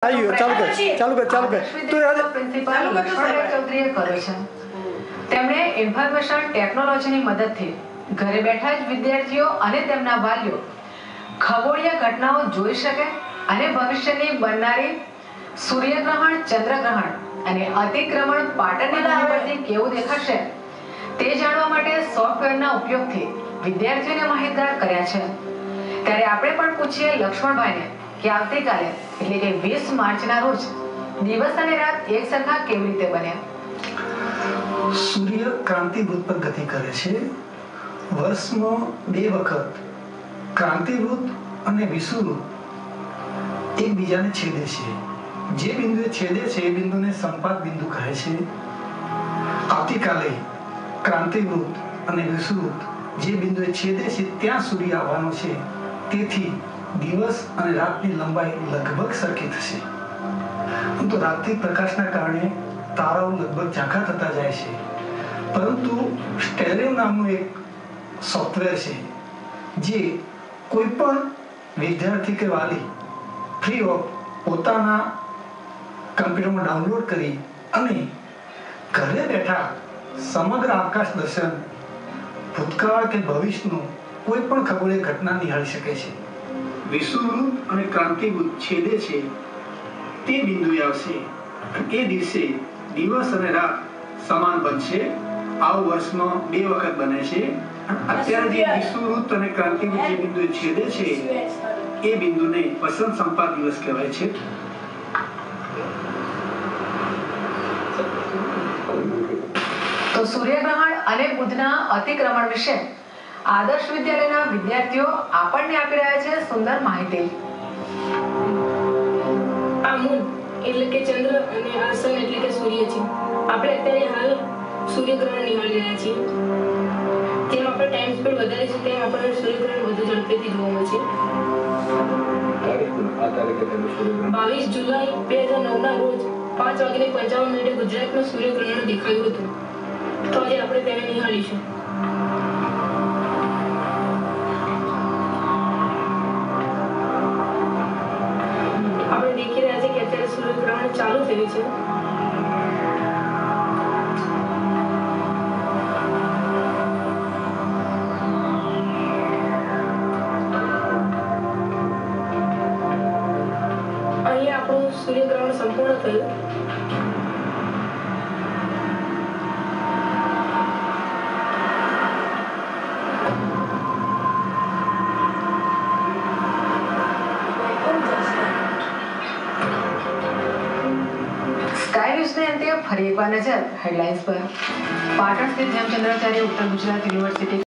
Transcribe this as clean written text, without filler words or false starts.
આયો ચાલુ કર તું પ્રિન્સિપાલ લક્ષ્મણભાઈ ચૌધરીએ કર્યો છે। તેમણે ઇન્ફોર્મેશન ટેકનોલોજીની મદદથી ઘરે બેઠા જ વિદ્યાર્થીઓ અને તેમના વાલીઓ ખગોળીય ઘટનાઓ જોઈ શકે અને ભવિષ્યની બનનારી સૂર્યગ્રહણ, ચંદ્રગ્રહણ અને અતિક્રમણ પાટણની ભૂમિ પરથી કેવું દેખાશે તે જાણવા માટે સોફ્ટવેરના ઉપયોગથી વિદ્યાર્થીઓને માહિતગાર કર્યા છે। ત્યારે આપણે પણ પૂછીએ લક્ષ્મણભાઈને કે આવતીકાલે એટલે કે 20 માર્ચના રોજ દિવસ અને રાત એક સરખા કેવી રીતે બન્યા? સૂર્ય ક્રાંતિવૃત્ત પર ગતિ કરે છે। વર્ષમાં 2 વખત ક્રાંતિવૃત્ત અને વિષુવવૃત્ત એકબીજાને છેદે છે। જે બિંદુએ છેદે છે એ બિંદુને સંપાત બિંદુ કહે છે। આવતીકાલે ક્રાંતિવૃત્ત અને વિષુવવૃત્ત જે બિંદુએ છેદે છે ત્યાં સૂર્ય આવવાનો છે, તેથી દિવસ અને રાતની લંબાઈ લગભગ સરખી થશે। પરંતુ રાત્રિ પ્રકાશના કારણે તારાઓ લગભગ ઝાંખા થતા જાય છે, પરંતુ સ્ટેરિયો નામનું એક સોફ્ટવેર છે જે કોઈ પણ વિદ્યાર્થી કે વાલી ફ્રી ઓફ પોતાના કમ્પ્યુટરમાં ડાઉનલોડ કરી અને ઘરે બેઠા સમગ્ર આકાશ દર્શન, ભૂતકાળ કે ભવિષ્યનું કોઈ પણ ખગોળીય ઘટના નિહાળી શકે છે। વિષુવવૃત્ત અને ક્રાંતિવૃત્ત છેદે છે તે બિંદુએ આવશે, એ દિવસે દિવસ અને રાત સમાન બનશે। આવું વર્ષમાં 2 વખત બને છે। અત્યારે જે વિષુવવૃત્ત અને ક્રાંતિવૃત્ત જે બિંદુએ છેદે છે એ બિંદુને વસંત સંપાત દિવસ કહેવાય છે। તો સૂર્યગ્રહણ અને બુધના અતિક્રમણ વિશે આદર્શ વિદ્યાલયના વિદ્યાર્થીઓ આપણને આપી રહ્યા છે સુંદર માહિતી। આ મૂન એટલે કે ચંદ્ર અને આ સન એટલે કે સૂર્ય છે। આપણે અત્યારે હાલ સૂર્યગ્રહણ નિહાળી રહ્યા છીએ। જેમ આપણે ટાઈમ સ્પીડ વધારે છે તેમ આપણને સૂર્યગ્રહણ વધુ ઝડપેથી જોવા મળશે। 22 જુલાઈ 2009ના રોજ 5:55 ગુજરાતમાં સૂર્યગ્રહણ દેખાયું હતું। તો આજે આપણે તેને નિહાળીશું। આપણે દેખી રહ્યા છે કે અત્યારે સૂર્યગ્રહણ ચાલુ થયું છે। અહીંયા આપણું સૂર્યગ્રહણ સંપૂર્ણ થયું। સ્કાય ન્યૂઝને અંતે ફરી એકવાર નજર હેડલાઇન્સ પર। પાટણ સ્થિત હેમચંદ્રાચાર્ય ઉત્તર ગુજરાત યુનિવર્સિટી